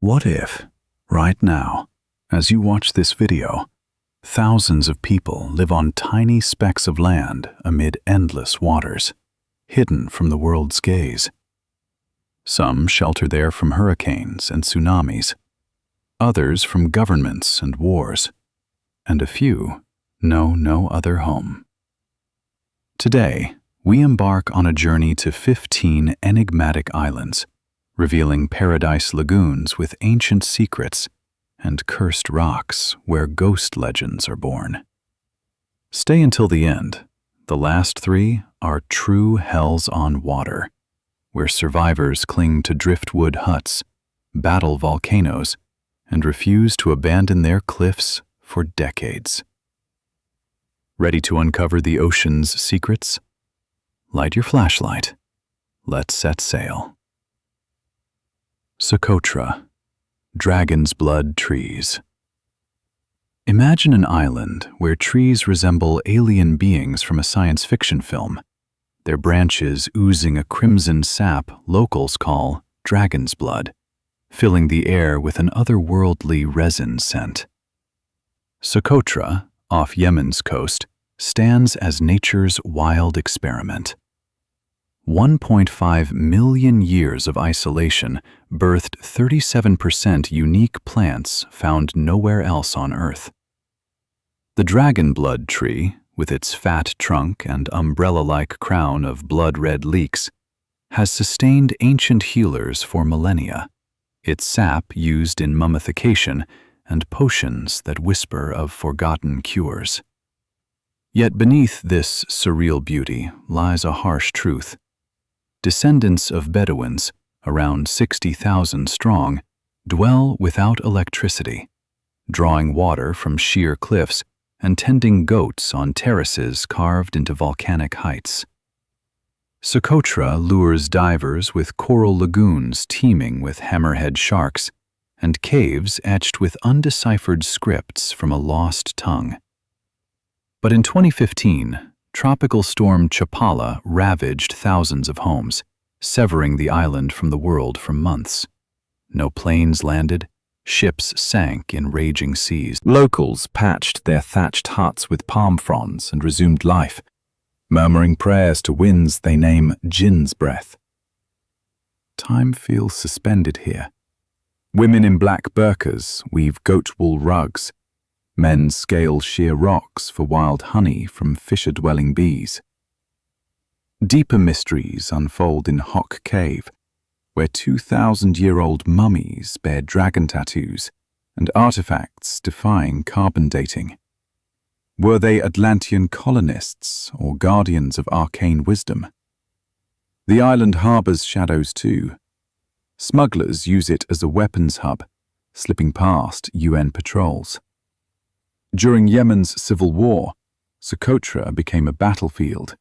What if, right now, as you watch this video, thousands of people live on tiny specks of land amid endless waters, hidden from the world's gaze? Some shelter there from hurricanes and tsunamis, others from governments and wars, and a few know no other home. Today, we embark on a journey to 15 enigmatic islands, revealing paradise lagoons with ancient secrets and cursed rocks where ghost legends are born. Stay until the end. The last three are true hells on water, where survivors cling to driftwood huts, battle volcanoes, and refuse to abandon their cliffs for decades. Ready to uncover the ocean's secrets? Light your flashlight. Let's set sail. Socotra, Dragon's Blood Trees. Imagine an island where trees resemble alien beings from a science fiction film, their branches oozing a crimson sap locals call dragon's blood, filling the air with an otherworldly resin scent. Socotra, off Yemen's coast, stands as nature's wild experiment. 1.5 million years of isolation birthed 37% unique plants found nowhere else on Earth. The dragon blood tree, with its fat trunk and umbrella-like crown of blood-red leeks, has sustained ancient healers for millennia, its sap used in mummification and potions that whisper of forgotten cures. Yet beneath this surreal beauty lies a harsh truth. Descendants of Bedouins, around 60,000 strong, dwell without electricity, drawing water from sheer cliffs and tending goats on terraces carved into volcanic heights. Socotra lures divers with coral lagoons teeming with hammerhead sharks and caves etched with undeciphered scripts from a lost tongue. But in 2015, Tropical Storm Chapala ravaged thousands of homes, severing the island from the world for months. No planes landed, ships sank in raging seas. Locals patched their thatched huts with palm fronds and resumed life, murmuring prayers to winds they name Jinn's breath. Time feels suspended here. Women in black burqas weave goat wool rugs. Men scale sheer rocks for wild honey from fisher-dwelling bees. Deeper mysteries unfold in Hock Cave, where 2,000-year-old mummies bear dragon tattoos and artifacts defying carbon dating. Were they Atlantean colonists or guardians of arcane wisdom? The island harbors shadows too. Smugglers use it as a weapons hub, slipping past UN patrols. During Yemen's civil war, Socotra became a battlefield.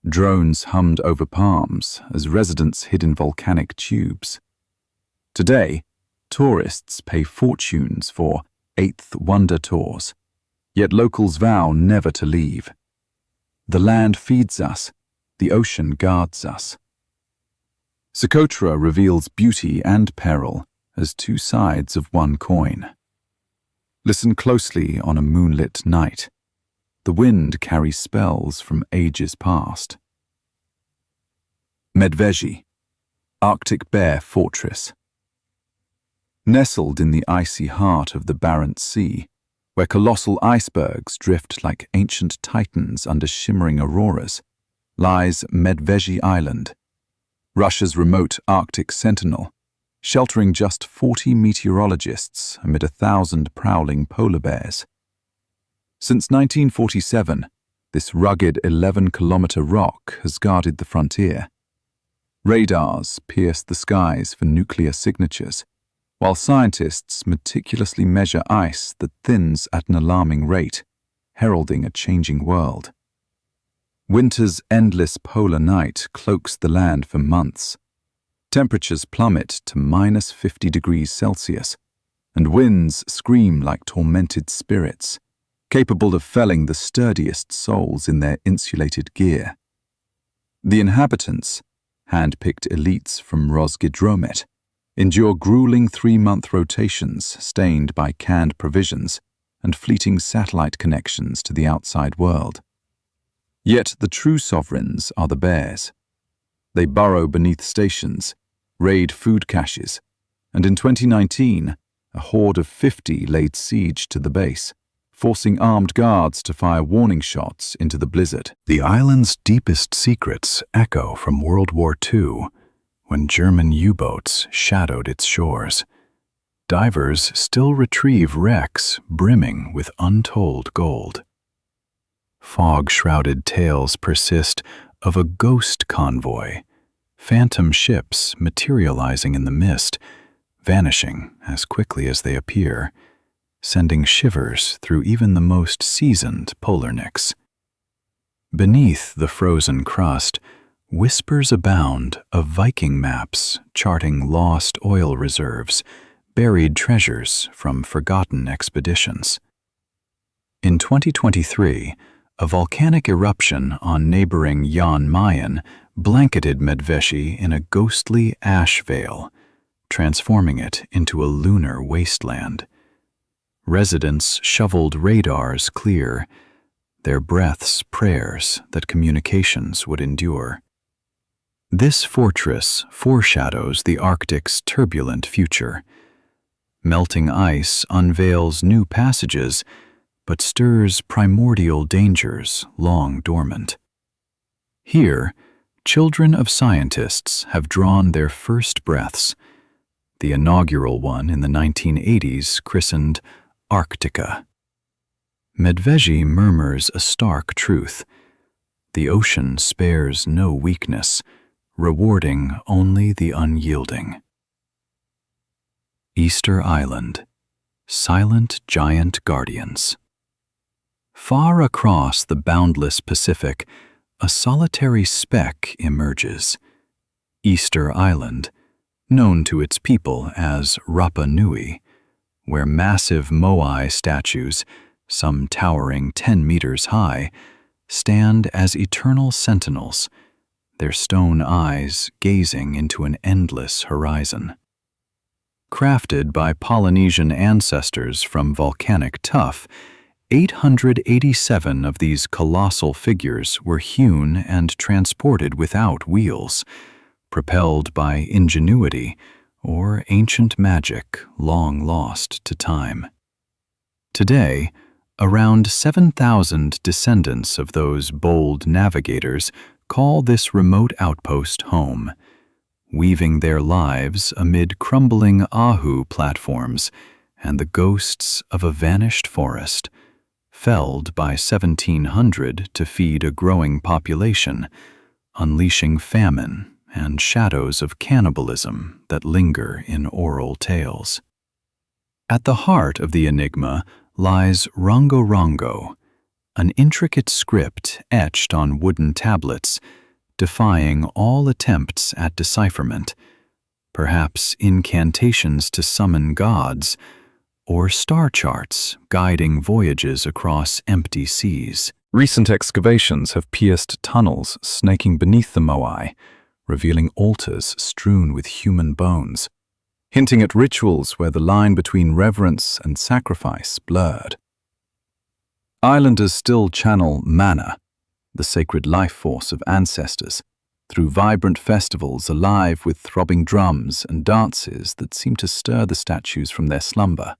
Drones hummed over palms as residents hid in volcanic tubes. Today, tourists pay fortunes for Eighth Wonder tours, yet locals vow never to leave. The land feeds us, the ocean guards us. Socotra reveals beauty and peril as two sides of one coin. Listen closely on a moonlit night. The wind carries spells from ages past. Medveji, Arctic Bear Fortress. Nestled in the icy heart of the Barents Sea, where colossal icebergs drift like ancient titans under shimmering auroras, lies Medveji Island, Russia's remote Arctic sentinel, sheltering just 40 meteorologists amid 1,000 prowling polar bears. Since 1947, this rugged 11-kilometer rock has guarded the frontier. Radars pierce the skies for nuclear signatures, while scientists meticulously measure ice that thins at an alarming rate, heralding a changing world. Winter's endless polar night cloaks the land for months. Temperatures plummet to -50 degrees Celsius, and winds scream like tormented spirits, capable of felling the sturdiest souls in their insulated gear. The inhabitants, hand-picked elites from Rosgidromet, endure grueling 3-month rotations stained by canned provisions and fleeting satellite connections to the outside world. Yet the true sovereigns are the bears. They burrow beneath stations, raid food caches, and in 2019, a horde of 50 laid siege to the base, forcing armed guards to fire warning shots into the blizzard. The island's deepest secrets echo from World War II, when German U-boats shadowed its shores. Divers still retrieve wrecks brimming with untold gold. Fog-shrouded tales persist of a ghost convoy, phantom ships materializing in the mist, vanishing as quickly as they appear, sending shivers through even the most seasoned polarnicks. Beneath the frozen crust, whispers abound of Viking maps charting lost oil reserves, buried treasures from forgotten expeditions. In 2023, a volcanic eruption on neighboring Jan Mayen blanketed Medveši in a ghostly ash veil, transforming it into a lunar wasteland. Residents shoveled radars clear, their breaths prayers that communications would endure. This fortress foreshadows the Arctic's turbulent future. Melting ice unveils new passages, but stirs primordial dangers long dormant. Here, children of scientists have drawn their first breaths, the inaugural one in the 1980s christened Arctica. Medveši murmurs a stark truth. The ocean spares no weakness, rewarding only the unyielding. Easter Island, silent giant guardians. Far across the boundless Pacific, a solitary speck emerges. Easter Island, known to its people as Rapa Nui, where massive moai statues, some towering 10 meters high, stand as eternal sentinels, their stone eyes gazing into an endless horizon. Crafted by Polynesian ancestors from volcanic tuff, 887 of these colossal figures were hewn and transported without wheels, propelled by ingenuity or ancient magic long lost to time. Today, around 7,000 descendants of those bold navigators call this remote outpost home, weaving their lives amid crumbling ahu platforms and the ghosts of a vanished forest, felled by 1700 to feed a growing population, unleashing famine and shadows of cannibalism that linger in oral tales. At the heart of the enigma lies Rongo Rongo, an intricate script etched on wooden tablets, defying all attempts at decipherment, perhaps incantations to summon gods, or star charts guiding voyages across empty seas. Recent excavations have pierced tunnels snaking beneath the moai, revealing altars strewn with human bones, hinting at rituals where the line between reverence and sacrifice blurred. Islanders still channel mana, the sacred life force of ancestors, through vibrant festivals alive with throbbing drums and dances that seem to stir the statues from their slumber.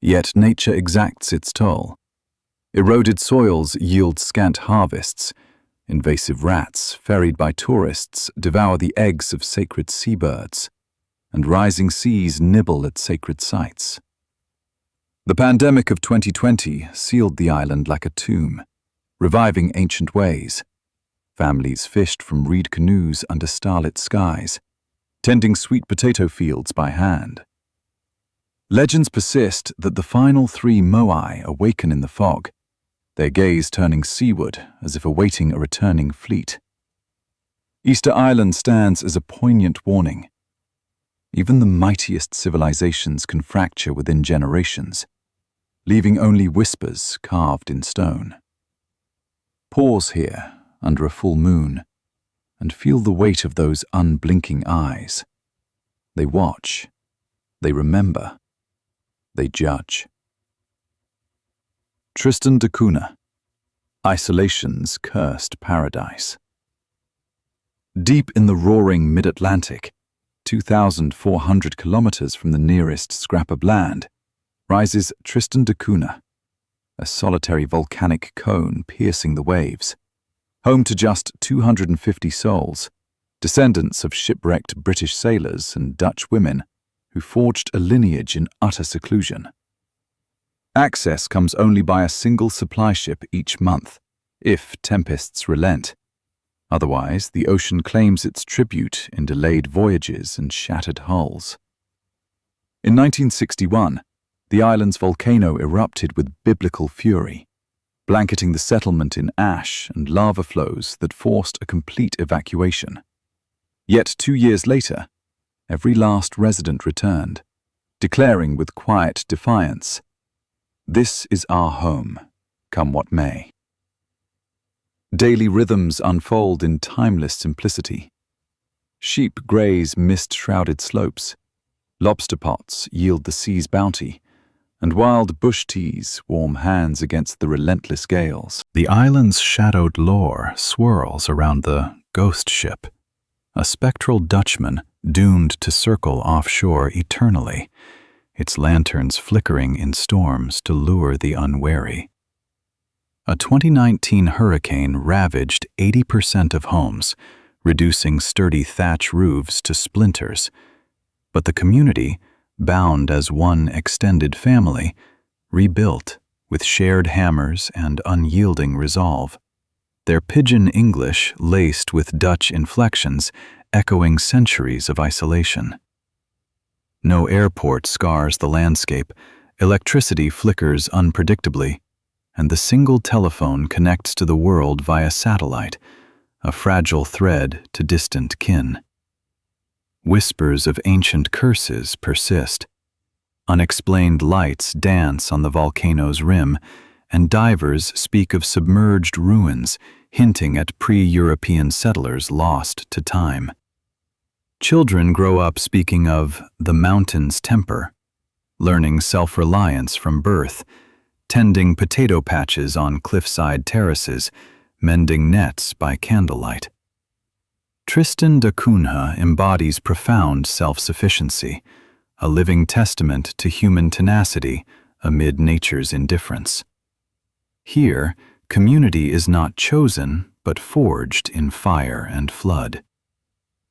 Yet nature exacts its toll. Eroded soils yield scant harvests. Invasive rats, ferried by tourists, devour the eggs of sacred seabirds, and rising seas nibble at sacred sites. The pandemic of 2020 sealed the island like a tomb, reviving ancient ways. Families fished from reed canoes under starlit skies, tending sweet potato fields by hand. Legends persist that the final 3 moai awaken in the fog, their gaze turning seaward as if awaiting a returning fleet. Easter Island stands as a poignant warning. Even the mightiest civilizations can fracture within generations, leaving only whispers carved in stone. Pause here, under a full moon, and feel the weight of those unblinking eyes. They watch. They remember. They judge. Tristan da Cunha, isolation's cursed paradise. Deep in the roaring mid-Atlantic, 2,400 kilometers from the nearest scrap of land, rises Tristan da Cunha, a solitary volcanic cone piercing the waves, home to just 250 souls, descendants of shipwrecked British sailors and Dutch women who forged a lineage in utter seclusion. Access comes only by a single supply ship each month, if tempests relent. Otherwise, the ocean claims its tribute in delayed voyages and shattered hulls. In 1961, the island's volcano erupted with biblical fury, blanketing the settlement in ash and lava flows that forced a complete evacuation. Yet 2 years later, every last resident returned, declaring with quiet defiance, "This is our home, come what may." Daily rhythms unfold in timeless simplicity. Sheep graze mist-shrouded slopes, lobster pots yield the sea's bounty, and wild bush teas warm hands against the relentless gales. The island's shadowed lore swirls around the ghost ship, a spectral Dutchman doomed to circle offshore eternally, its lanterns flickering in storms to lure the unwary. A 2019 hurricane ravaged 80% of homes, reducing sturdy thatch roofs to splinters. But the community, bound as one extended family, rebuilt with shared hammers and unyielding resolve. Their pidgin English laced with Dutch inflections, echoing centuries of isolation. No airport scars the landscape, electricity flickers unpredictably, and the single telephone connects to the world via satellite, a fragile thread to distant kin. Whispers of ancient curses persist. Unexplained lights dance on the volcano's rim, and divers speak of submerged ruins, hinting at pre-European settlers lost to time. Children grow up speaking of the mountain's temper, learning self-reliance from birth, tending potato patches on cliffside terraces, mending nets by candlelight. Tristan da Cunha embodies profound self-sufficiency, a living testament to human tenacity amid nature's indifference. Here, community is not chosen, but forged in fire and flood.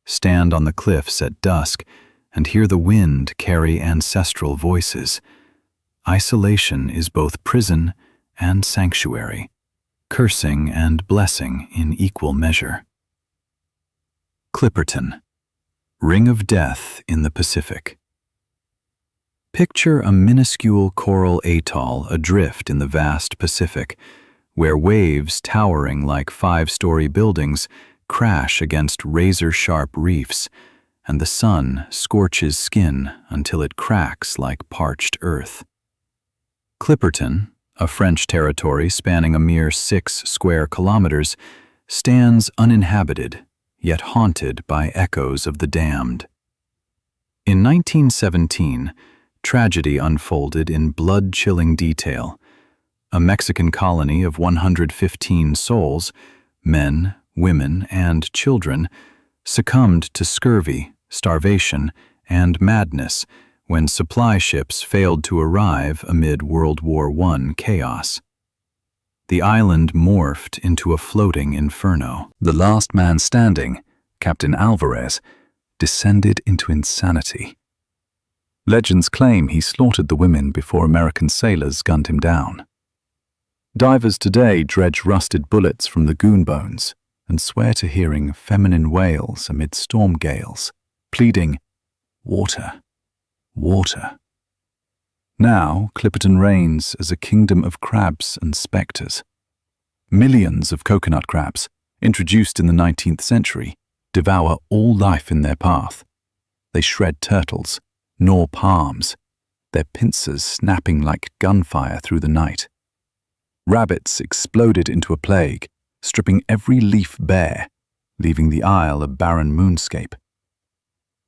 Stand on the cliffs at dusk and hear the wind carry ancestral voices. Isolation is both prison and sanctuary, cursing and blessing in equal measure. Clipperton, Ring of Death in the Pacific. Picture a minuscule coral atoll adrift in the vast Pacific, where waves towering like 5-story buildings crash against razor-sharp reefs, and the sun scorches skin until it cracks like parched earth. Clipperton, a French territory spanning a mere 6 square kilometers, stands uninhabited, yet haunted by echoes of the damned. In 1917, tragedy unfolded in blood-chilling detail. A Mexican colony of 115 souls, men, women, and children, succumbed to scurvy, starvation, and madness when supply ships failed to arrive amid World War I chaos. The island morphed into a floating inferno. The last man standing, Captain Alvarez, descended into insanity. Legends claim he slaughtered the women before American sailors gunned him down. Divers today dredge rusted bullets from lagoon bones and swear to hearing feminine wails amid storm gales, pleading, "Water, water." Now, Clipperton reigns as a kingdom of crabs and specters. Millions of coconut crabs, introduced in the 19th century, devour all life in their path. They shred turtles, gnaw palms, their pincers snapping like gunfire through the night. Rabbits exploded into a plague, stripping every leaf bare, leaving the isle a barren moonscape.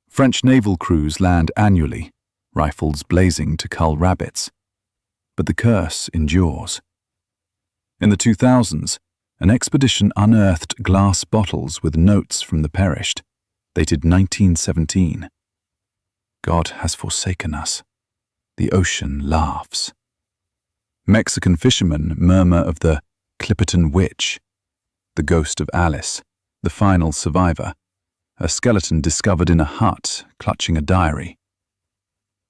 French naval crews land annually, rifles blazing to cull rabbits. But the curse endures. In the 2000s, an expedition unearthed glass bottles with notes from the perished, dated 1917. God has forsaken us. The ocean laughs. Mexican fishermen murmur of the Clipperton Witch, the ghost of Alice, the final survivor, a skeleton discovered in a hut clutching a diary.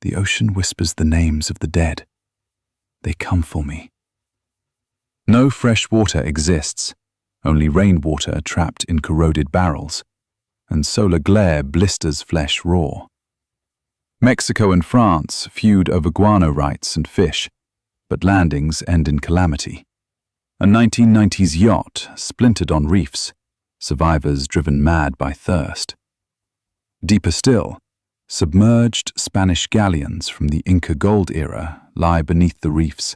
The ocean whispers the names of the dead. They come for me. No fresh water exists, only rainwater trapped in corroded barrels, and solar glare blisters flesh raw. Mexico and France feud over guano rights and fish, but landings end in calamity. A 1990s yacht splintered on reefs, survivors driven mad by thirst. Deeper still, submerged Spanish galleons from the Inca gold era lie beneath the reefs,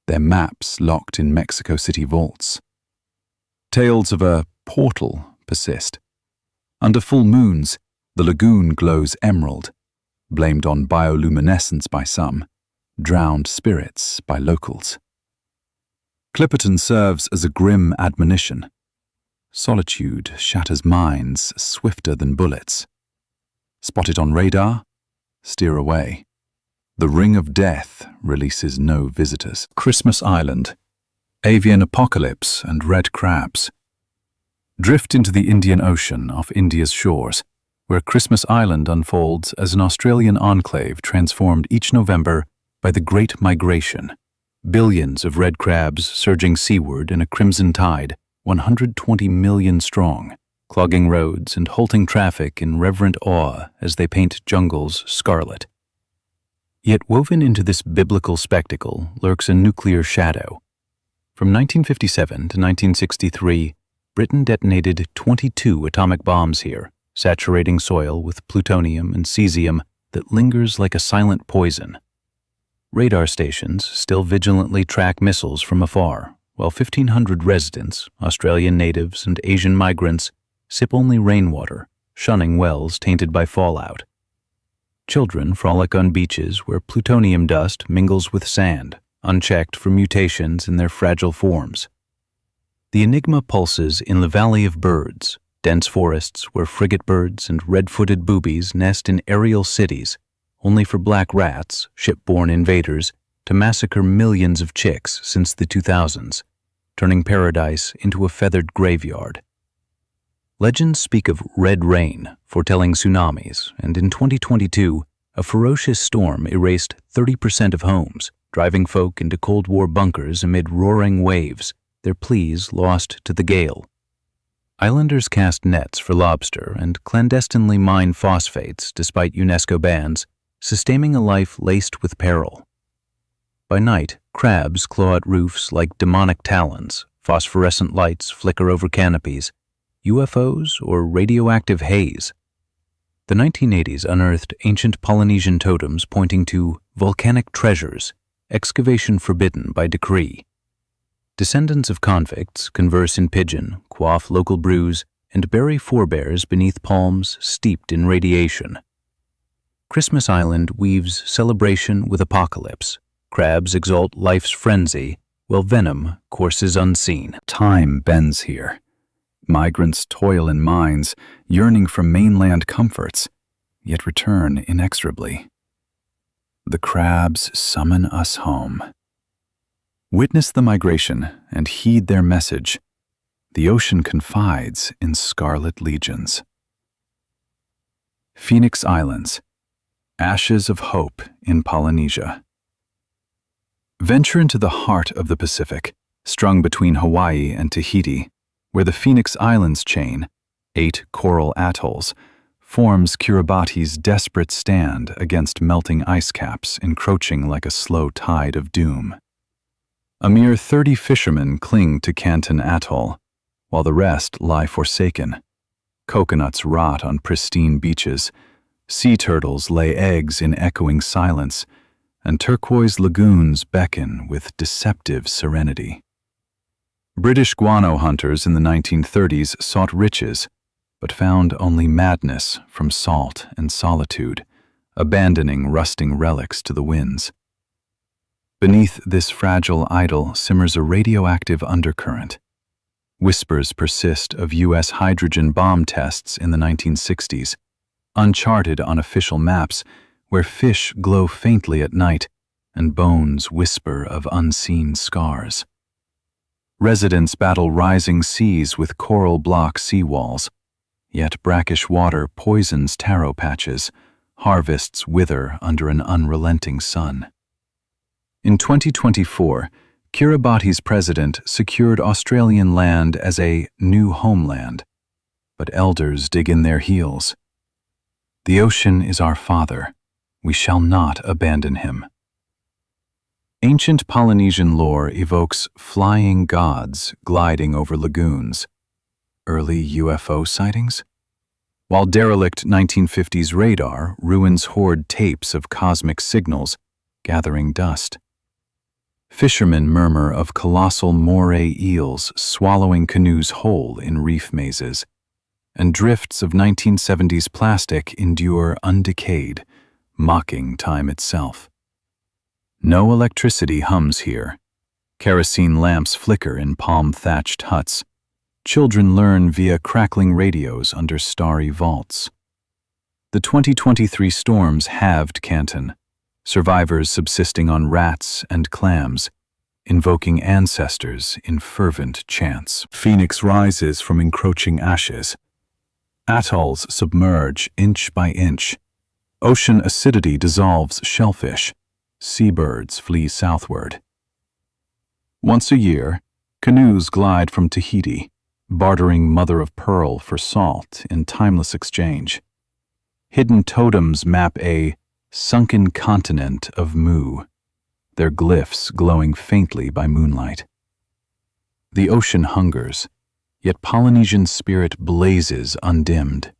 their maps locked in Mexico City vaults. Tales of a portal persist. Under full moons, the lagoon glows emerald, blamed on bioluminescence by some, drowned spirits by locals. Clipperton serves as a grim admonition. Solitude shatters minds swifter than bullets. Spot it on radar, steer away. The ring of death releases no visitors. Christmas Island, avian apocalypse and red crabs. Drift into the Indian Ocean off India's shores, where Christmas Island unfolds as an Australian enclave transformed each November by the Great Migration. Billions of red crabs surging seaward in a crimson tide, 120 million strong, clogging roads and halting traffic in reverent awe as they paint jungles scarlet. Yet woven into this biblical spectacle lurks a nuclear shadow. From 1957 to 1963, Britain detonated 22 atomic bombs here, saturating soil with plutonium and cesium that lingers like a silent poison. Radar stations still vigilantly track missiles from afar, while 1,500 residents, Australian natives and Asian migrants, sip only rainwater, shunning wells tainted by fallout. Children frolic on beaches where plutonium dust mingles with sand, unchecked for mutations in their fragile forms. The enigma pulses in the Valley of Birds, dense forests where frigate birds and red-footed boobies nest in aerial cities, only for black rats, ship-borne invaders, to massacre millions of chicks since the 2000s, turning paradise into a feathered graveyard. Legends speak of red rain, foretelling tsunamis, and in 2022, a ferocious storm erased 30% of homes, driving folk into Cold War bunkers amid roaring waves, their pleas lost to the gale. Islanders cast nets for lobster and clandestinely mine phosphates despite UNESCO bans, sustaining a life laced with peril. By night, crabs claw at roofs like demonic talons, phosphorescent lights flicker over canopies, UFOs or radioactive haze. The 1980s unearthed ancient Polynesian totems pointing to volcanic treasures, excavation forbidden by decree. Descendants of convicts converse in pidgin, quaff local brews, and bury forebears beneath palms steeped in radiation. Christmas Island weaves celebration with apocalypse. Crabs exalt life's frenzy, while venom courses unseen. Time bends here. Migrants toil in mines, yearning for mainland comforts, yet return inexorably. The crabs summon us home. Witness the migration and heed their message. The ocean confides in scarlet legions. Phoenix Islands, ashes of hope in Polynesia. Venture into the heart of the Pacific, strung between Hawaii and Tahiti, where the Phoenix Islands chain, 8 coral atolls, forms Kiribati's desperate stand against melting ice caps encroaching like a slow tide of doom. A mere 30 fishermen cling to Canton Atoll, while the rest lie forsaken. Coconuts rot on pristine beaches, sea turtles lay eggs in echoing silence, and turquoise lagoons beckon with deceptive serenity. British guano hunters in the 1930s sought riches, but found only madness from salt and solitude, abandoning rusting relics to the winds. Beneath this fragile idol simmers a radioactive undercurrent. Whispers persist of U.S. hydrogen bomb tests in the 1960s, uncharted on official maps, where fish glow faintly at night and bones whisper of unseen scars. Residents battle rising seas with coral block seawalls, yet brackish water poisons taro patches, harvests wither under an unrelenting sun. In 2024, Kiribati's president secured Australian land as a new homeland, but elders dig in their heels. The ocean is our father. We shall not abandon him. Ancient Polynesian lore evokes flying gods gliding over lagoons. Early UFO sightings? While derelict 1950s radar ruins hoard tapes of cosmic signals gathering dust. Fishermen murmur of colossal moray eels swallowing canoes whole in reef mazes, and drifts of 1970s plastic endure undecayed, mocking time itself. No electricity hums here. Kerosene lamps flicker in palm-thatched huts. Children learn via crackling radios under starry vaults. The 2023 storms halved Canton, survivors subsisting on rats and clams, invoking ancestors in fervent chants. Phoenix rises from encroaching ashes. Atolls submerge inch by inch. Ocean acidity dissolves shellfish. Seabirds flee southward. Once a year, canoes glide from Tahiti, bartering mother-of-pearl for salt in timeless exchange. Hidden totems map a sunken continent of Mu, their glyphs glowing faintly by moonlight. The ocean hungers, yet Polynesian spirit blazes undimmed.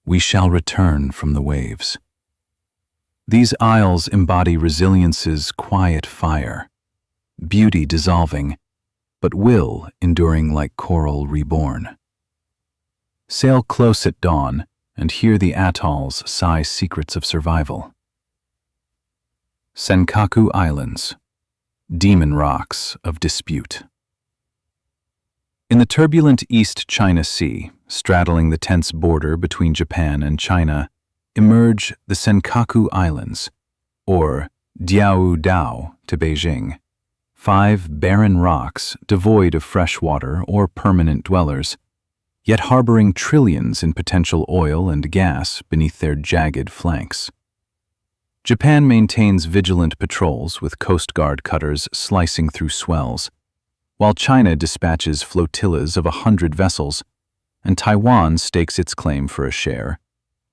We shall return from the waves. These isles embody resilience's quiet fire, beauty dissolving, but will enduring like coral reborn. Sail close at dawn and hear the atolls sigh secrets of survival. Senkaku Islands, demon rocks of dispute. In the turbulent East China Sea, straddling the tense border between Japan and China, emerge the Senkaku Islands, or Diao Dao to Beijing, 5 barren rocks devoid of fresh water or permanent dwellers, yet harboring trillions in potential oil and gas beneath their jagged flanks. Japan maintains vigilant patrols with Coast Guard cutters slicing through swells, while China dispatches flotillas of 100 vessels, and Taiwan stakes its claim for a share,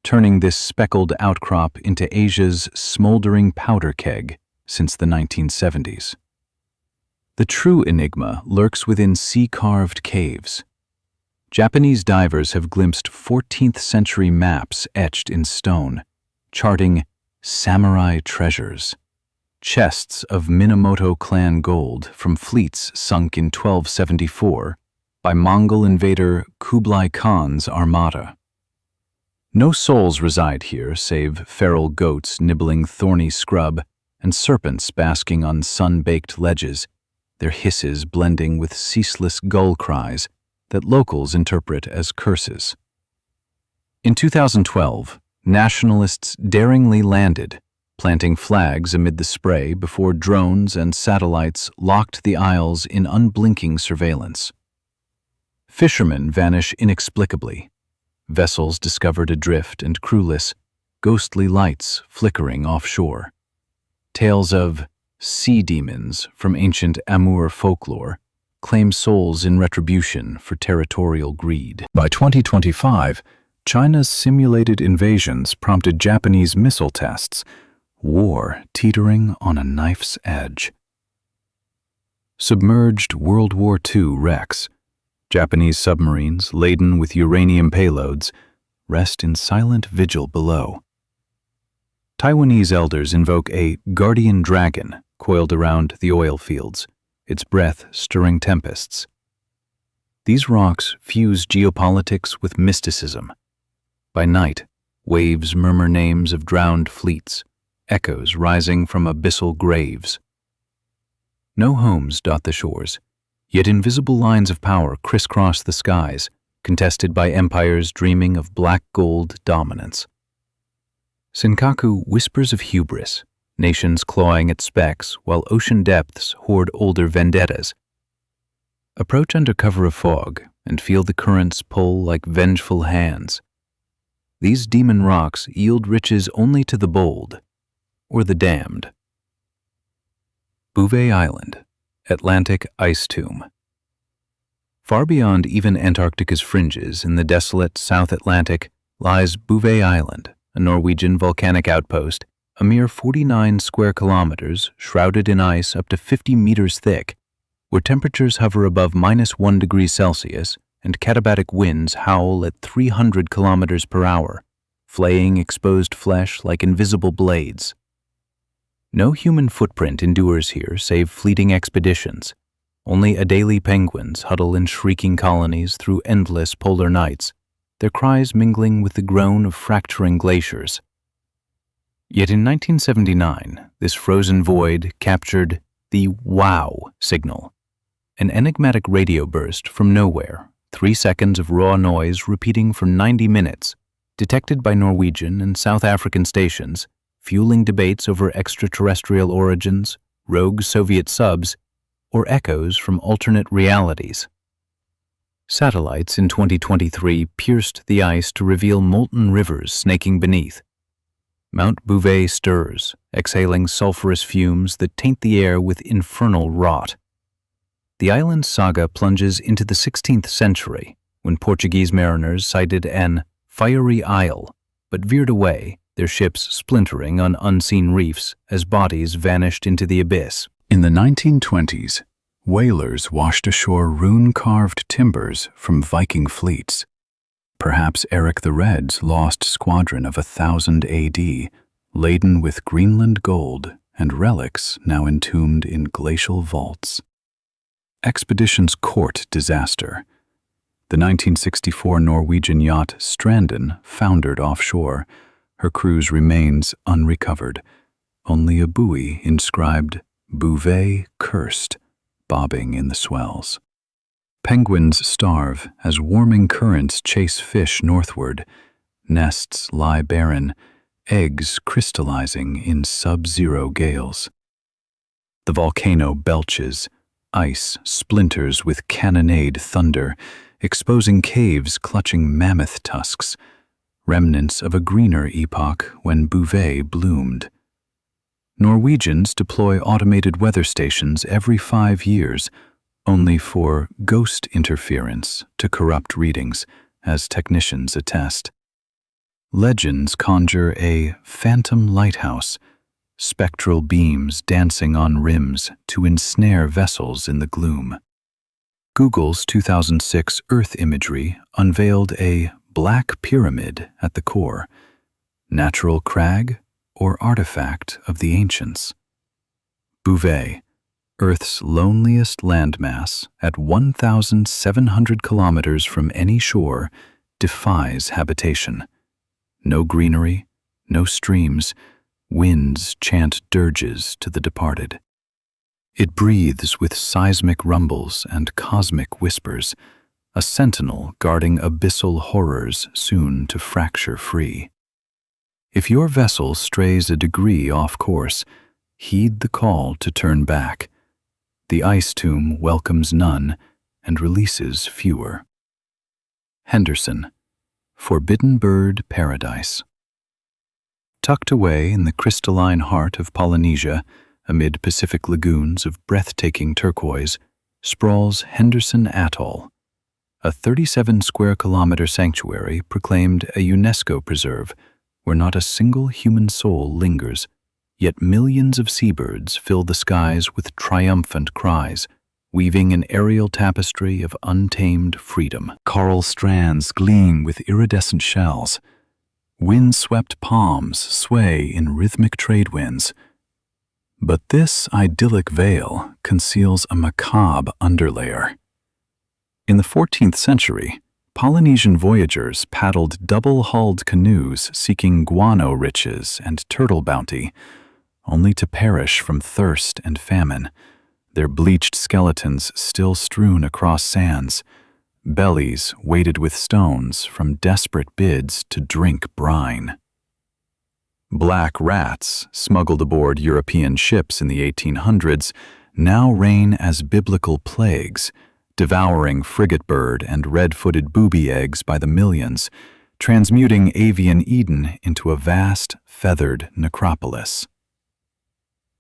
turning this speckled outcrop into Asia's smoldering powder keg since the 1970s. The true enigma lurks within sea-carved caves. Japanese divers have glimpsed 14th century maps etched in stone, charting samurai treasures, chests of Minamoto clan gold from fleets sunk in 1274 by Mongol invader Kublai Khan's armada. No souls reside here save feral goats nibbling thorny scrub and serpents basking on sun-baked ledges, their hisses blending with ceaseless gull cries that locals interpret as curses. In 2012, nationalists daringly landed, planting flags amid the spray before drones and satellites locked the isles in unblinking surveillance. Fishermen vanish inexplicably, vessels discovered adrift and crewless, ghostly lights flickering offshore. Tales of sea demons from ancient Amur folklore claim souls in retribution for territorial greed. By 2025, China's simulated invasions prompted Japanese missile tests, war teetering on a knife's edge. Submerged World War II wrecks, Japanese submarines laden with uranium payloads, rest in silent vigil below. Taiwanese elders invoke a guardian dragon coiled around the oil fields, its breath stirring tempests. These rocks fuse geopolitics with mysticism. By night, waves murmur names of drowned fleets, echoes rising from abyssal graves. No homes dot the shores, yet invisible lines of power crisscross the skies, contested by empires dreaming of black gold dominance. Senkaku whispers of hubris, nations clawing at specks while ocean depths hoard older vendettas. Approach under cover of fog and feel the currents pull like vengeful hands. These demon rocks yield riches only to the bold, or the damned. Bouvet Island, Atlantic Ice Tomb. Far beyond even Antarctica's fringes in the desolate South Atlantic lies Bouvet Island, a Norwegian volcanic outpost, a mere 49 square kilometers shrouded in ice up to 50 meters thick, where temperatures hover above -1 degree Celsius and katabatic winds howl at 300 kilometers per hour, flaying exposed flesh like invisible blades. No human footprint endures here save fleeting expeditions. Only Adelie penguins huddle in shrieking colonies through endless polar nights, their cries mingling with the groan of fracturing glaciers. Yet in 1979, this frozen void captured the WOW signal, an enigmatic radio burst from nowhere, 3 seconds of raw noise repeating for 90 minutes, detected by Norwegian and South African stations, fueling debates over extraterrestrial origins, rogue Soviet subs, or echoes from alternate realities. Satellites in 2023 pierced the ice to reveal molten rivers snaking beneath. Mount Bouvet stirs, exhaling sulfurous fumes that taint the air with infernal rot. The island's saga plunges into the 16th century, when Portuguese mariners sighted an fiery isle, but veered away, their ships splintering on unseen reefs as bodies vanished into the abyss. In the 1920s, whalers washed ashore rune-carved timbers from Viking fleets. Perhaps Eric the Red's lost squadron of 1000 AD, laden with Greenland gold and relics now entombed in glacial vaults. Expeditions court disaster. The 1964 Norwegian yacht Stranden foundered offshore. Her crew's remains unrecovered, only a buoy inscribed Bouvet Cursed, bobbing in the swells. Penguins starve as warming currents chase fish northward. Nests lie barren, eggs crystallizing in sub-zero gales. The volcano belches, ice splinters with cannonade thunder, exposing caves clutching mammoth tusks, remnants of a greener epoch when Bouvet bloomed. Norwegians deploy automated weather stations every 5 years, only for ghost interference to corrupt readings, as technicians attest. Legends conjure a phantom lighthouse, spectral beams dancing on rims to ensnare vessels in the gloom. Google's 2006 Earth imagery unveiled a black pyramid at the core, natural crag or artifact of the ancients. Bouvet, Earth's loneliest landmass at 1,700 kilometers from any shore, defies habitation. No greenery, no streams, winds chant dirges to the departed. It breathes with seismic rumbles and cosmic whispers, a sentinel guarding abyssal horrors soon to fracture free. If your vessel strays a degree off course, heed the call to turn back. The ice tomb welcomes none and releases fewer. Henderson, Forbidden Bird Paradise. Tucked away in the crystalline heart of Polynesia, amid Pacific lagoons of breathtaking turquoise, sprawls Henderson Atoll, a 37 square kilometer sanctuary proclaimed a UNESCO preserve where not a single human soul lingers, yet millions of seabirds fill the skies with triumphant cries, weaving an aerial tapestry of untamed freedom. Coral strands gleam with iridescent shells. Wind-swept palms sway in rhythmic trade winds. But this idyllic veil conceals a macabre underlayer. In the 14th century, Polynesian voyagers paddled double-hulled canoes seeking guano riches and turtle bounty, only to perish from thirst and famine, their bleached skeletons still strewn across sands, bellies weighted with stones from desperate bids to drink brine. Black rats, smuggled aboard European ships in the 1800s, now reign as biblical plagues, devouring frigate bird and red-footed booby eggs by the millions, transmuting avian Eden into a vast, feathered necropolis.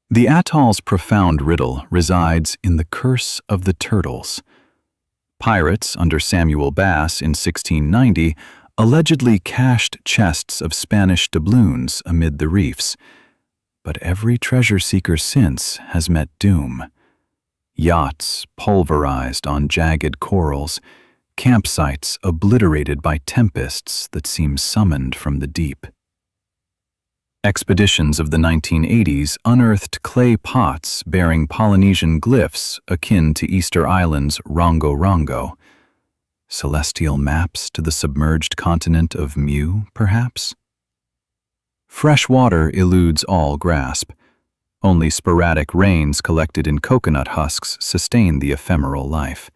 The atoll's profound riddle resides in the curse of the turtles. Pirates under Samuel Bass in 1690 allegedly cached chests of Spanish doubloons amid the reefs, but every treasure seeker since has met doom. Yachts pulverized on jagged corals, campsites obliterated by tempests that seem summoned from the deep. Expeditions of the 1980s unearthed clay pots bearing Polynesian glyphs akin to Easter Island's Rongo Rongo. Celestial maps to the submerged continent of Mu, perhaps? Fresh water eludes all grasp. Only sporadic rains collected in coconut husks sustain the ephemeral life.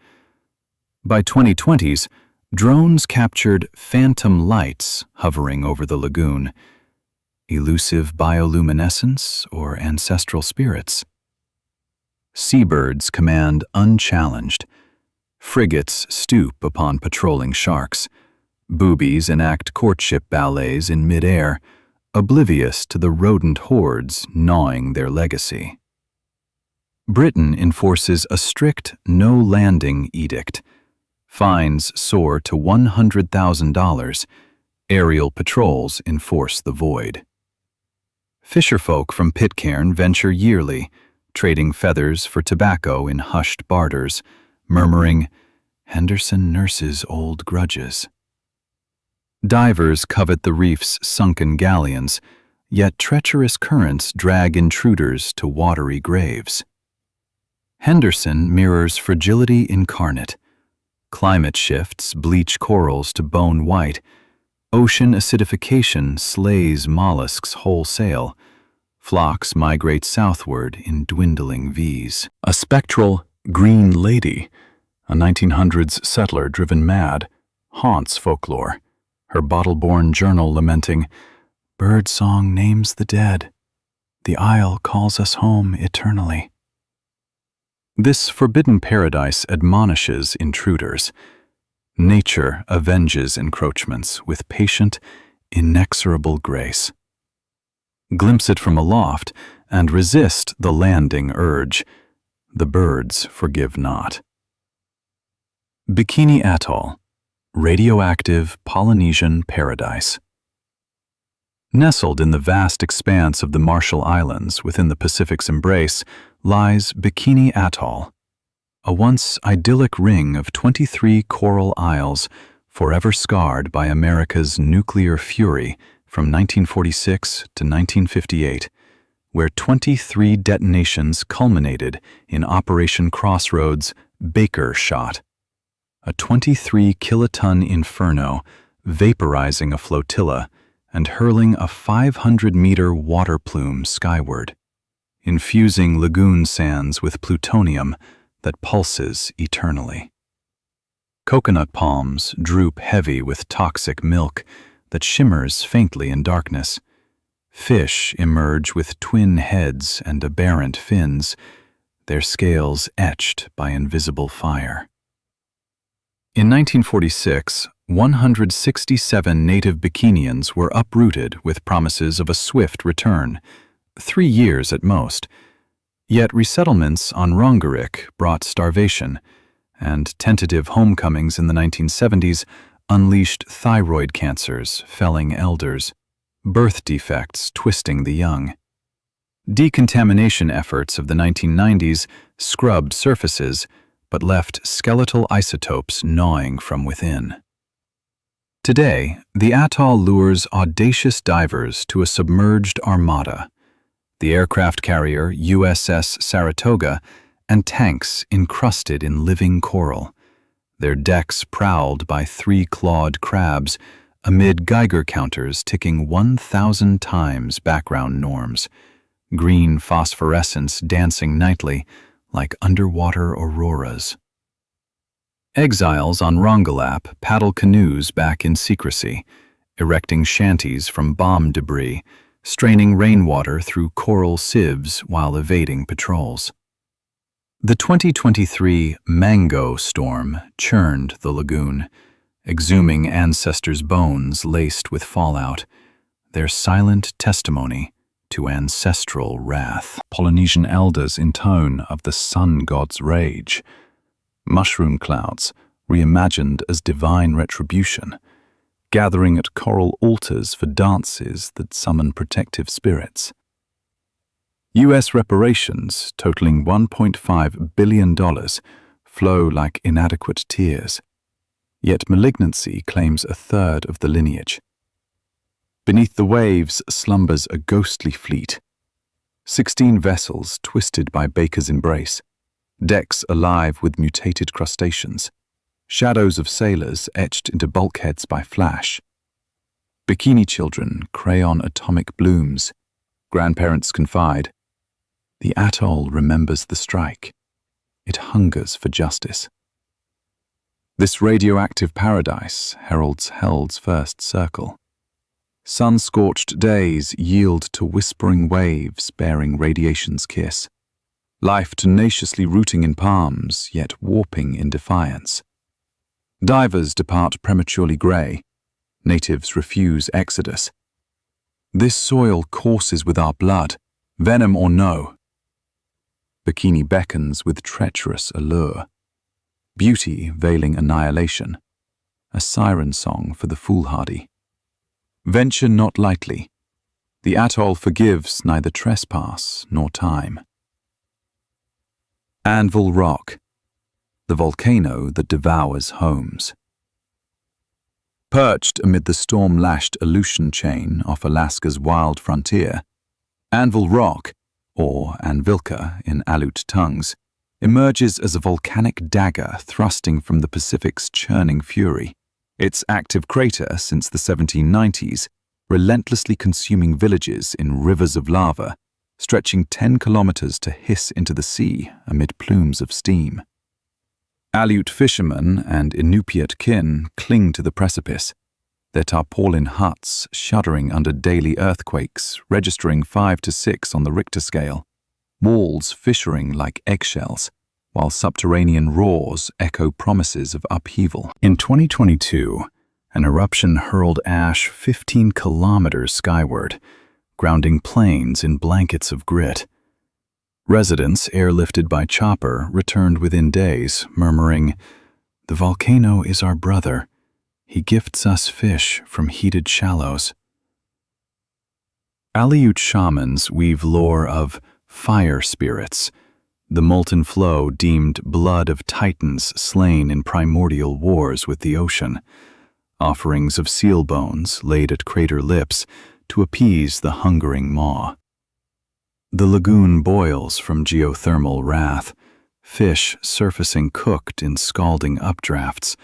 By 2020s, drones captured phantom lights hovering over the lagoon. Elusive bioluminescence or ancestral spirits? Seabirds command unchallenged. Frigates stoop upon patrolling sharks. Boobies enact courtship ballets in midair, oblivious to the rodent hordes gnawing their legacy. Britain enforces a strict no-landing edict. Fines soar to $100,000. Aerial patrols enforce the void. Fisherfolk from Pitcairn venture yearly, trading feathers for tobacco in hushed barters, murmuring, "Henderson nurses old grudges." Divers covet the reef's sunken galleons, yet treacherous currents drag intruders to watery graves. Henderson mirrors fragility incarnate. Climate shifts bleach corals to bone white. Ocean acidification slays mollusks wholesale. Flocks migrate southward in dwindling V's. A spectral green lady, a 1900s settler driven mad, haunts folklore, her bottle-born journal lamenting, "Birdsong names the dead. The isle calls us home eternally." This forbidden paradise admonishes intruders. Nature avenges encroachments with patient, inexorable grace. Glimpse it from aloft and resist the landing urge. The birds forgive not. Bikini Atoll, radioactive Polynesian paradise. Nestled in the vast expanse of the Marshall Islands within the Pacific's embrace lies Bikini Atoll, a once idyllic ring of 23 coral isles forever scarred by America's nuclear fury from 1946 to 1958, where 23 detonations culminated in Operation Crossroads' Baker Shot, a 23-kiloton inferno vaporizing a flotilla and hurling a 500-meter water plume skyward, infusing lagoon sands with plutonium that pulses eternally. Coconut palms droop heavy with toxic milk that shimmers faintly in darkness. Fish emerge with twin heads and aberrant fins, their scales etched by invisible fire. In 1946, 167 native Bikinians were uprooted with promises of a swift return, 3 years at most. Yet resettlements on Rongerik brought starvation, and tentative homecomings in the 1970s unleashed thyroid cancers, felling elders, birth defects twisting the young. Decontamination efforts of the 1990s scrubbed surfaces, but left skeletal isotopes gnawing from within. Today, the atoll lures audacious divers to a submerged armada, the aircraft carrier USS Saratoga, and tanks encrusted in living coral. their decks prowled by three-clawed crabs amid Geiger counters ticking 1,000 times background norms, green phosphorescence dancing nightly like underwater auroras. Exiles on Rongelap paddle canoes back in secrecy, erecting shanties from bomb debris, straining rainwater through coral sieves while evading patrols. The 2023 Mango storm churned the lagoon, exhuming ancestors' bones laced with fallout, their silent testimony to ancestral wrath. Polynesian elders intone of the sun god's rage. Mushroom clouds reimagined as divine retribution, gathering at coral altars for dances that summon protective spirits. U.S. reparations totaling $1.5 billion flow like inadequate tears, yet malignancy claims a third of the lineage. Beneath the waves slumbers a ghostly fleet, 16 vessels twisted by Baker's embrace, decks alive with mutated crustaceans, shadows of sailors etched into bulkheads by flash. Bikini children crayon atomic blooms. Grandparents confide. The atoll remembers the strike. It hungers for justice. This radioactive paradise heralds hell's first circle. Sun-scorched days yield to whispering waves bearing radiation's kiss. Life tenaciously rooting in palms, yet warping in defiance. Divers depart prematurely grey. Natives refuse exodus. This soil courses with our blood, venom or no. Bikini beckons with treacherous allure. Beauty veiling annihilation. A siren song for the foolhardy. Venture not lightly. The atoll forgives neither trespass nor time. Anvil Rock, the volcano that devours homes. Perched amid the storm-lashed Aleutian chain off Alaska's wild frontier, Anvil Rock, or Anvilka in Aleut tongues, emerges as a volcanic dagger thrusting from the Pacific's churning fury, its active crater since the 1790s, relentlessly consuming villages in rivers of lava, stretching 10 kilometers to hiss into the sea amid plumes of steam. Aleut fishermen and Inupiat kin cling to the precipice, their tarpaulin huts shuddering under daily earthquakes, registering 5 to 6 on the Richter scale, walls fissuring like eggshells, while subterranean roars echo promises of upheaval. In 2022, an eruption hurled ash 15 kilometers skyward, grounding plains in blankets of grit. Residents, airlifted by chopper, returned within days, murmuring, "The volcano is our brother. He gifts us fish from heated shallows." Aleut shamans weave lore of fire spirits, the molten flow deemed blood of titans slain in primordial wars with the ocean, offerings of seal bones laid at crater lips to appease the hungering maw. The lagoon boils from geothermal wrath, fish surfacing cooked in scalding updrafts,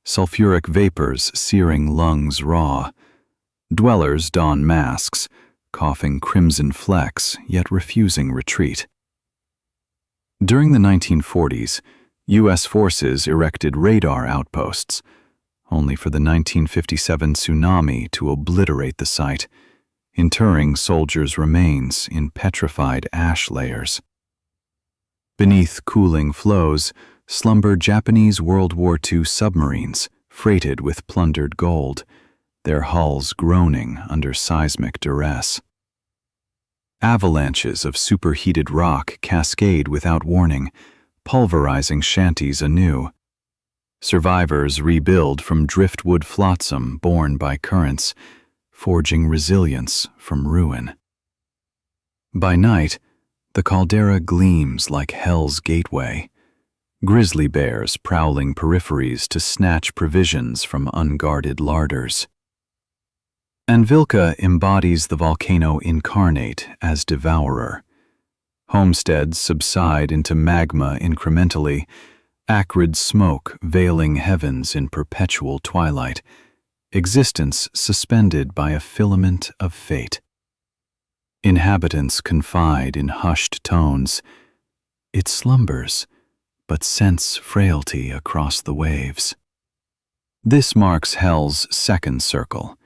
sulfuric vapors searing lungs raw. Dwellers don masks, coughing crimson flecks, yet refusing retreat. During the 1940s, U.S. forces erected radar outposts, only for the 1957 tsunami to obliterate the site, interring soldiers' remains in petrified ash layers. Beneath cooling flows slumber Japanese World War II submarines freighted with plundered gold, their hulls groaning under seismic duress. Avalanches of superheated rock cascade without warning, pulverizing shanties anew. Survivors rebuild from driftwood flotsam borne by currents, forging resilience from ruin. By night, the caldera gleams like hell's gateway, grizzly bears prowling peripheries to snatch provisions from unguarded larders. Anvilka embodies the volcano incarnate as devourer. Homesteads subside into magma incrementally, acrid smoke veiling heavens in perpetual twilight, existence suspended by a filament of fate. Inhabitants confide in hushed tones. It slumbers, but scents frailty across the waves. This marks hell's second circle,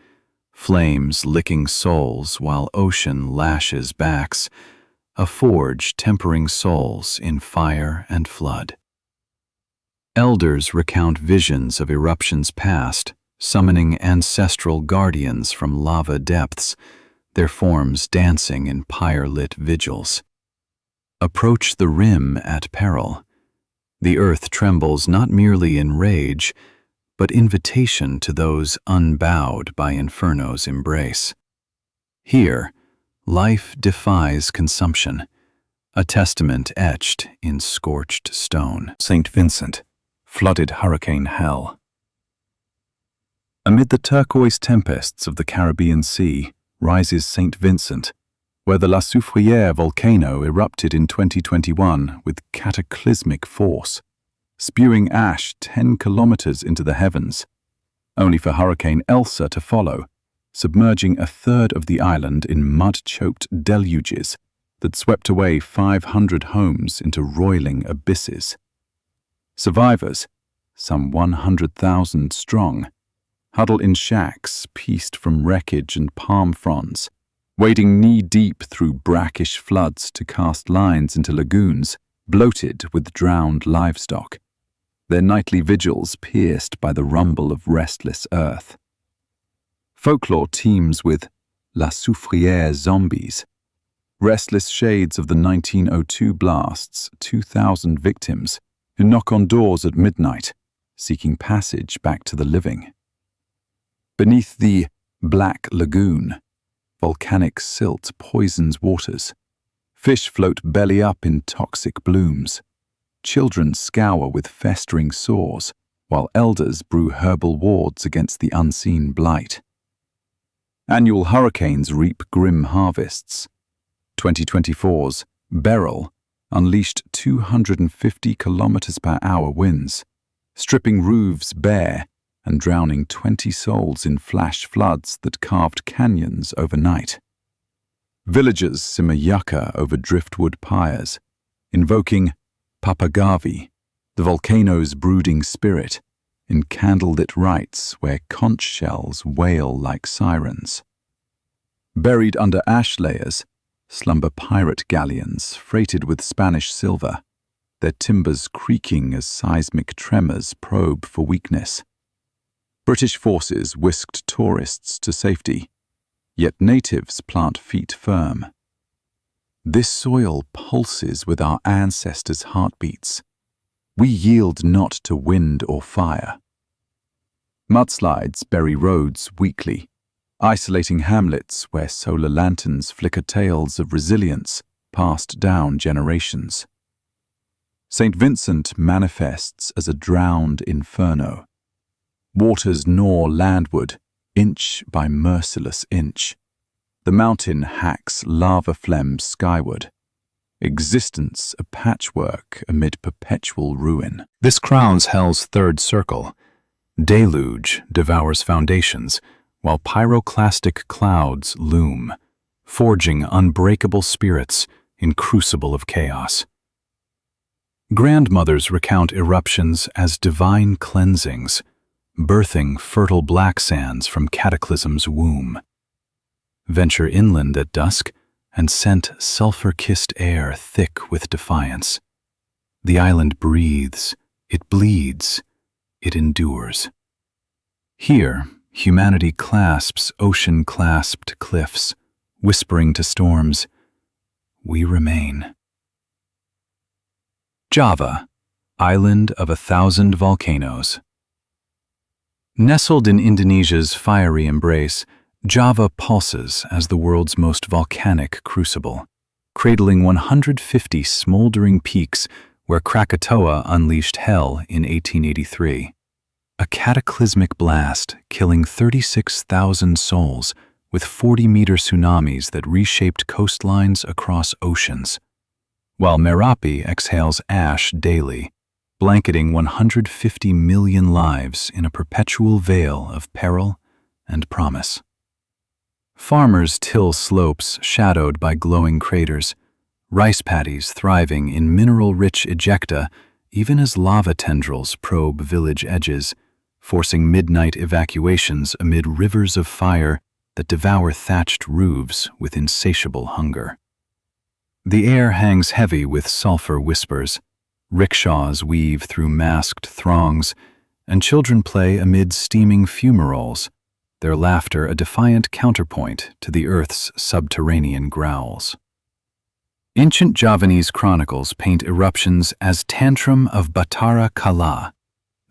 flames licking souls while ocean lashes backs, a forge tempering souls in fire and flood. Elders recount visions of eruptions past, summoning ancestral guardians from lava depths, their forms dancing in pyre-lit vigils. Approach the rim at peril. The earth trembles not merely in rage, but invitation to those unbowed by Inferno's embrace. Here, life defies consumption, a testament etched in scorched stone. St. Vincent, flooded hurricane hell. Amid the turquoise tempests of the Caribbean Sea rises St. Vincent, where the La Soufrière volcano erupted in 2021 with cataclysmic force, spewing ash 10 kilometers into the heavens, only for Hurricane Elsa to follow, submerging a third of the island in mud-choked deluges that swept away 500 homes into roiling abysses. Survivors, some 100,000 strong, huddle in shacks pieced from wreckage and palm fronds, wading knee-deep through brackish floods to cast lines into lagoons bloated with drowned livestock, their nightly vigils pierced by the rumble of restless earth. Folklore teems with La Soufrière zombies, restless shades of the 1902 blast's 2,000 victims who knock on doors at midnight, seeking passage back to the living. Beneath the Black Lagoon, volcanic silt poisons waters. Fish float belly up in toxic blooms. Children scour with festering sores, while elders brew herbal wards against the unseen blight. Annual hurricanes reap grim harvests. 2024's Beryl unleashed 250 kilometers per hour winds, stripping roofs bare and drowning 20 souls in flash floods that carved canyons overnight. Villagers simmer yucca over driftwood pyres, invoking Papagavi, the volcano's brooding spirit, in candlelit rites where conch shells wail like sirens. Buried under ash layers slumber pirate galleons freighted with Spanish silver, their timbers creaking as seismic tremors probe for weakness. British forces whisked tourists to safety, yet natives plant feet firm. This soil pulses with our ancestors' heartbeats. We yield not to wind or fire. Mudslides bury roads weakly, isolating hamlets where solar lanterns flicker tales of resilience passed down generations. St. Vincent manifests as a drowned inferno. Waters gnaw landward, inch by merciless inch. The mountain hacks lava phlegm skyward. Existence a patchwork amid perpetual ruin. This crowns hell's third circle. Deluge devours foundations, while pyroclastic clouds loom, forging unbreakable spirits in crucible of chaos. Grandmothers recount eruptions as divine cleansings, birthing fertile black sands from cataclysm's womb. Venture inland at dusk and scent sulfur-kissed air thick with defiance. The island breathes, it bleeds, it endures. Here, humanity clasps ocean-clasped cliffs, whispering to storms, "We remain." Java, island of 1,000 volcanoes. Nestled in Indonesia's fiery embrace, Java pulses as the world's most volcanic crucible, cradling 150 smoldering peaks where Krakatoa unleashed hell in 1883. A cataclysmic blast killing 36,000 souls with 40-meter tsunamis that reshaped coastlines across oceans, while Merapi exhales ash daily, blanketing 150 million lives in a perpetual veil of peril and promise. Farmers till slopes shadowed by glowing craters, rice paddies thriving in mineral-rich ejecta even as lava tendrils probe village edges, forcing midnight evacuations amid rivers of fire that devour thatched roofs with insatiable hunger. The air hangs heavy with sulfur whispers, rickshaws weave through masked throngs, and children play amid steaming fumaroles, their laughter a defiant counterpoint to the earth's subterranean growls. Ancient Javanese chronicles paint eruptions as tantrum of Batara Kala,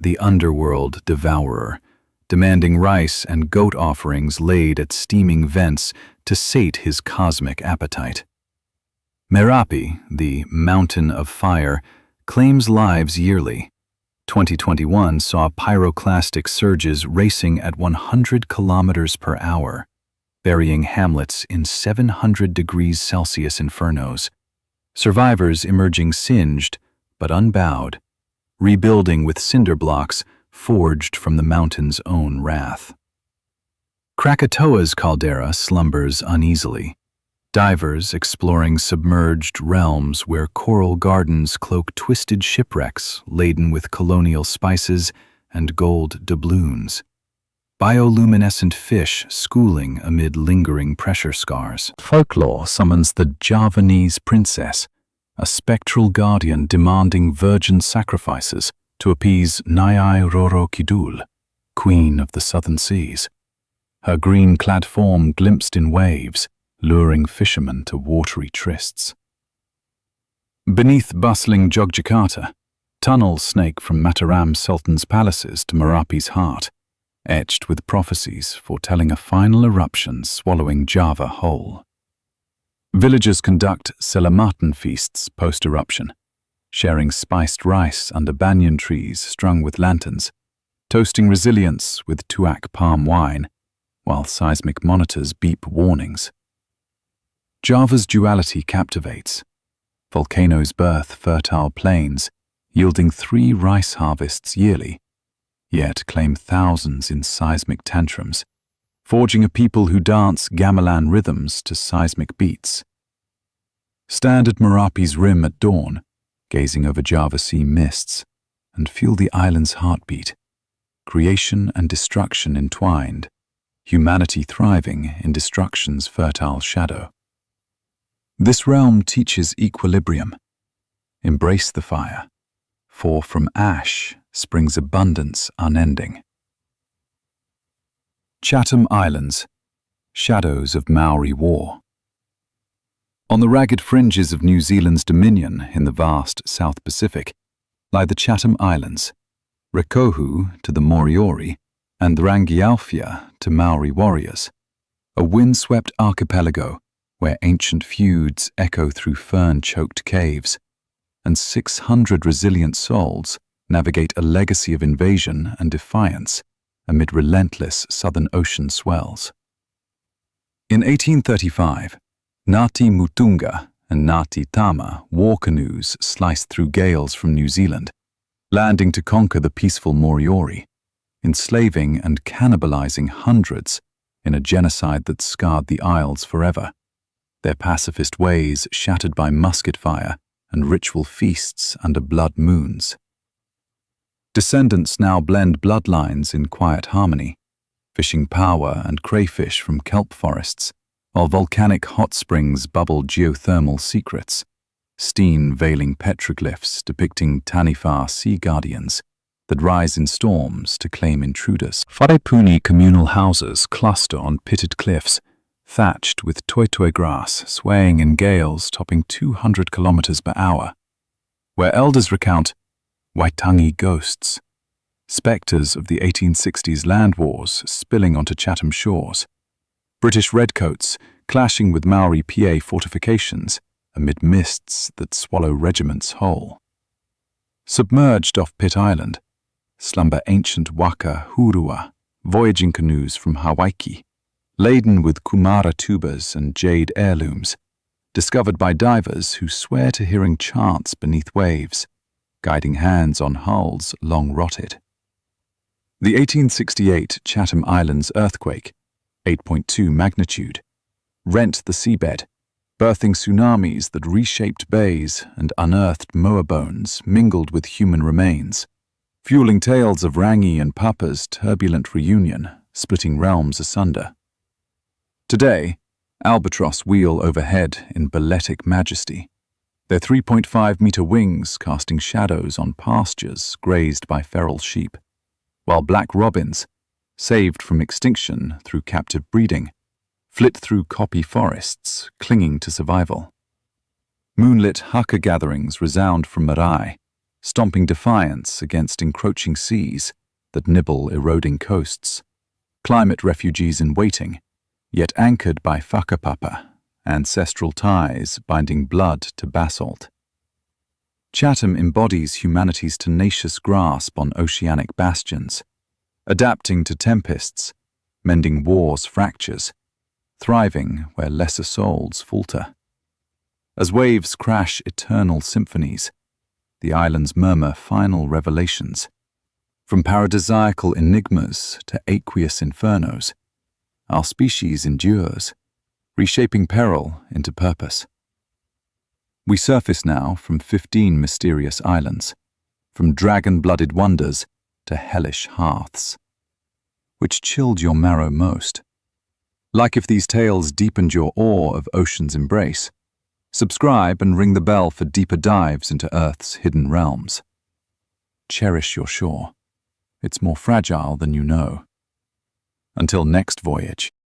the underworld devourer, demanding rice and goat offerings laid at steaming vents to sate his cosmic appetite. Merapi, the mountain of fire, claims lives yearly. 2021 saw pyroclastic surges racing at 100 kilometers per hour, burying hamlets in 700 degrees Celsius infernos, survivors emerging singed but unbowed, rebuilding with cinder blocks forged from the mountain's own wrath. Krakatoa's caldera slumbers uneasily, divers exploring submerged realms where coral gardens cloak twisted shipwrecks laden with colonial spices and gold doubloons, bioluminescent fish schooling amid lingering pressure scars. Folklore summons the Javanese princess, a spectral guardian demanding virgin sacrifices to appease Nyai Roro Kidul, queen of the southern seas. Her green-clad form glimpsed in waves, luring fishermen to watery trysts. Beneath bustling Jogjakarta, tunnels snake from Mataram Sultan's palaces to Merapi's heart, etched with prophecies foretelling a final eruption swallowing Java whole. Villagers conduct selamatan feasts post-eruption, sharing spiced rice under banyan trees strung with lanterns, toasting resilience with tuak palm wine, while seismic monitors beep warnings. Java's duality captivates. Volcanoes birth fertile plains, yielding 3 rice harvests yearly, yet claim thousands in seismic tantrums, forging a people who dance gamelan rhythms to seismic beats. Stand at Merapi's rim at dawn, gazing over Java Sea mists, and feel the island's heartbeat, creation and destruction entwined, humanity thriving in destruction's fertile shadow. This realm teaches equilibrium. Embrace the fire, for from ash springs abundance unending. Chatham Islands, shadows of Maori war. On the ragged fringes of New Zealand's dominion in the vast South Pacific lie the Chatham Islands, Rekohu to the Moriori and Rangiaufia to Maori warriors, a windswept archipelago where ancient feuds echo through fern-choked caves, and 600 resilient souls navigate a legacy of invasion and defiance amid relentless Southern Ocean swells. In 1835, Ngāti Mutunga and Ngāti Tama war canoes sliced through gales from New Zealand, landing to conquer the peaceful Moriori, enslaving and cannibalizing hundreds in a genocide that scarred the Isles forever, their pacifist ways shattered by musket fire and ritual feasts under blood moons. Descendants now blend bloodlines in quiet harmony, fishing power and crayfish from kelp forests, while volcanic hot springs bubble geothermal secrets, steam veiling petroglyphs depicting Taniwha sea guardians that rise in storms to claim intruders. Wharepuni communal houses cluster on pitted cliffs, thatched with toitoi grass swaying in gales topping 200 kilometers per hour, where elders recount Waitangi ghosts, specters of the 1860s land wars spilling onto Chatham shores, British redcoats clashing with Maori PA fortifications amid mists that swallow regiments whole. Submerged off Pitt Island, slumber ancient waka hurua, voyaging canoes from Hawaii, laden with kumara tubers and jade heirlooms, discovered by divers who swear to hearing chants beneath waves, guiding hands on hulls long rotted. The 1868 Chatham Islands earthquake, 8.2 magnitude, rent the seabed, birthing tsunamis that reshaped bays and unearthed moa bones mingled with human remains, fueling tales of Rangi and Papa's turbulent reunion, splitting realms asunder. Today, albatross wheel overhead in balletic majesty, their 3.5-meter wings casting shadows on pastures grazed by feral sheep, while black robins, saved from extinction through captive breeding, flit through copy forests, clinging to survival. Moonlit haka gatherings resound from Marae, stomping defiance against encroaching seas that nibble eroding coasts, climate refugees in waiting, yet anchored by whakapapa, ancestral ties binding blood to basalt. Chatham embodies humanity's tenacious grasp on oceanic bastions, adapting to tempests, mending war's fractures, thriving where lesser souls falter. As waves crash eternal symphonies, the islands murmur final revelations. From paradisiacal enigmas to aqueous infernos, our species endures, reshaping peril into purpose. We surface now from 15 mysterious islands, from dragon-blooded wonders to hellish hearths. Which chilled your marrow most? Like if these tales deepened your awe of ocean's embrace, subscribe and ring the bell for deeper dives into Earth's hidden realms. Cherish your shore. It's more fragile than you know. Until next voyage.